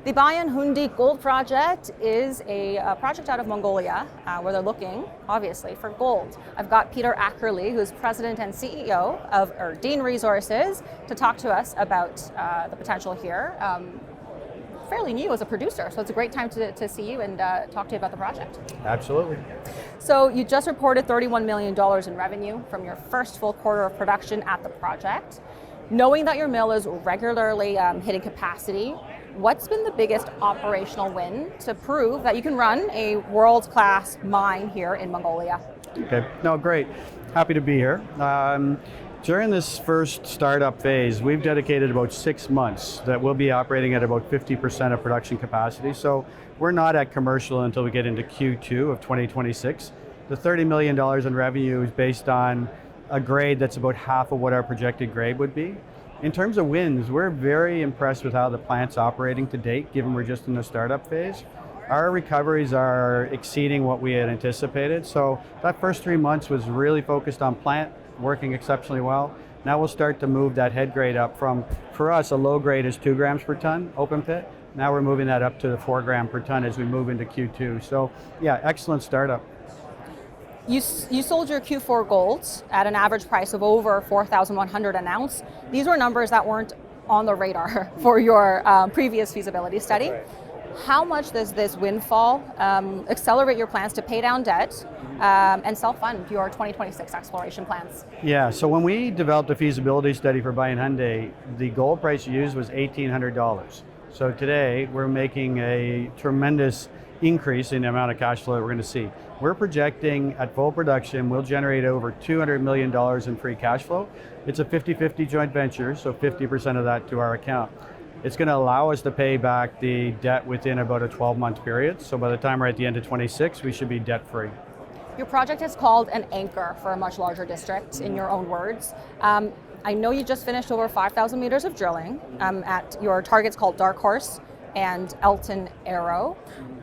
The Bayan Khundii gold project is a project out of Mongolia where they're looking, obviously, for gold. I've got Peter Akerley, who's president and CEO of Erdene Resources, to talk to us about the potential here. Fairly new as a producer, so it's a great time to see you and talk to you about the project. Absolutely. So you just reported $31 million in revenue from your first full quarter of production at the project. Knowing that your mill is regularly hitting capacity, what's been the biggest operational win to prove that you can run a world-class mine here in Mongolia? Okay, no, great. Happy to be here. During this first startup phase, we've dedicated about 6 months that we'll be operating at about 50% of production capacity. So we're not at commercial until we get into Q2 of 2026. The $30 million in revenue is based on a grade that's about half of what our projected grade would be. In terms of wins, we're very impressed with how the plant's operating to date, given we're just in the startup phase. Our recoveries are exceeding what we had anticipated. So that first 3 months was really focused on plant, working exceptionally well. Now we'll start to move that head grade up from, for us, a low grade is 2 grams per ton, open pit. Now we're moving that up to the 4 gram per ton as we move into Q2. So yeah, excellent startup. You sold your Q4 golds at an average price of over $4,100 an ounce. These were numbers that weren't on the radar for your previous feasibility study. Right. How much does this windfall accelerate your plans to pay down debt and self-fund your 2026 exploration plans? Yeah, so when we developed a feasibility study for Bayan Khundii, the gold price used was $1,800. So today we're making a tremendous increase in the amount of cash flow that we're going to see. We're projecting at full production we'll generate over $200 million in free cash flow. It's a 50-50 joint venture, so 50% of that to our account. It's going to allow us to pay back the debt within about a 12-month period. So by the time we're at the end of 26, we should be debt-free. Your project is called an anchor for a much larger district, in your own words. I know you just finished over 5,000 meters of drilling at your targets called Dark Horse and Elton Arrow.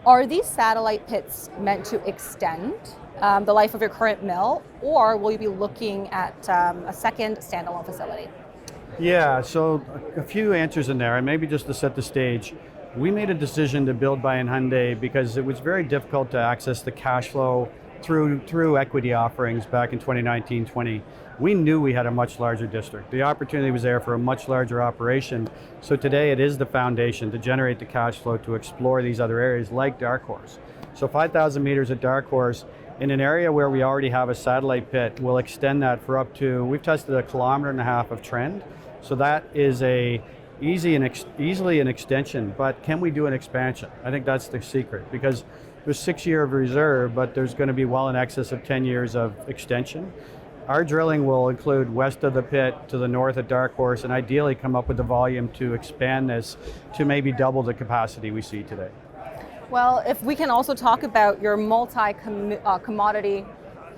Are these satellite pits meant to extend the life of your current mill, or will you be looking at a second standalone facility? Yeah, so a few answers in there, and maybe just to set the stage. We made a decision to build Bayan Khundii because it was very difficult to access the cash flow through equity offerings back in 2019-20. We knew we had a much larger district. The opportunity was there for a much larger operation. So today it is the foundation to generate the cash flow to explore these other areas like Dark Horse. So 5,000 meters at Dark Horse in an area where we already have a satellite pit, we'll extend that for up to, we've tested 1.5 kilometers of trend. So that is easily an extension, but can we do an expansion? I think that's the secret, because there's 6 years of reserve, but there's going to be well in excess of 10 years of extension. Our drilling will include west of the pit to the north at Dark Horse, and ideally come up with the volume to expand this to maybe double the capacity we see today. Well, if we can also talk about your multi-commodity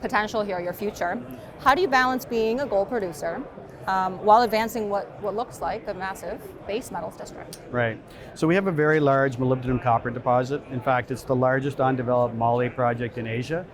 potential here, your future, how do you balance being a gold producer while advancing what looks like a massive base metals district? Right. So we have a very large molybdenum copper deposit. In fact, it's the largest undeveloped moly project in Asia.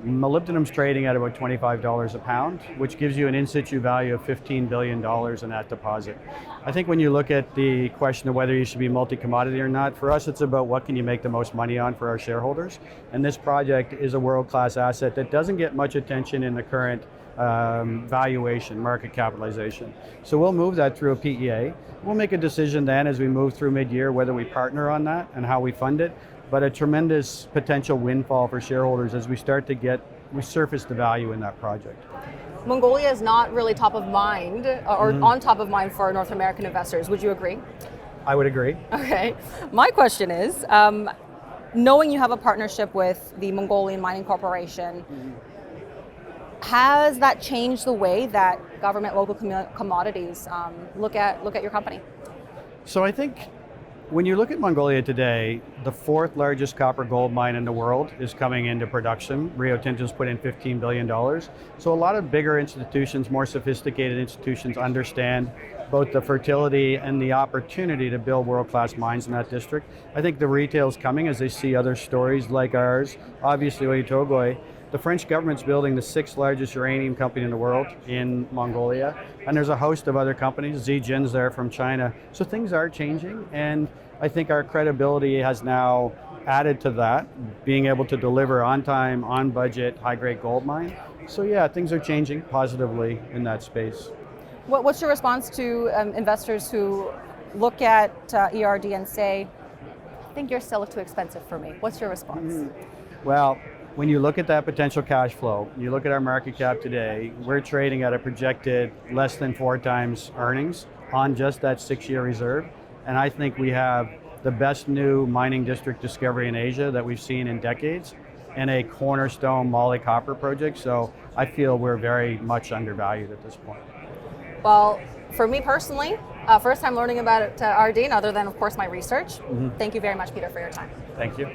Molybdenum's trading at about $25 a pound, which gives you an in-situ value of $15 billion in that deposit. I think when you look at the question of whether you should be multi-commodity or not, for us it's about what can you make the most money on for our shareholders. And this project is a world-class asset that doesn't get much attention in the current valuation, market capitalization. So we'll move that through a PEA. We'll make a decision then as we move through mid-year whether we partner on that and how we fund it. But a tremendous potential windfall for shareholders as we start to surface the value in that project. Mongolia is not really top of mind or on top of mind for North American investors. Would you agree? I would agree. Okay. My question is, knowing you have a partnership with the Mongolian Mining Corporation, has that changed the way that government local commodities look at your company? So I think when you look at Mongolia today, the 4th largest copper gold mine in the world is coming into production. Rio Tinto's put in $15 billion. So a lot of bigger institutions, more sophisticated institutions understand both the fertility and the opportunity to build world-class mines in that district. I think the retail's coming as they see other stories like ours. Obviously, Oyu Tolgoi. The French government's building the 6th largest uranium company in the world in Mongolia, and there's a host of other companies. Zijin's there from China. So things are changing, and I think our credibility has now added to that, being able to deliver on time, on budget, high-grade gold mine. So yeah, things are changing positively in that space. What's your response to investors who look at ERD and say, I think you're still too expensive for me? What's your response? Well, when you look at that potential cash flow, you look at our market cap today, we're trading at a projected less than 4 times earnings on just that 6-year reserve. And I think we have the best new mining district discovery in Asia that we've seen in decades, and a cornerstone moly copper project. So I feel we're very much undervalued at this point. Well, for me personally, first time learning about Erdene, other than of course my research. Thank you very much, Peter, for your time. Thank you.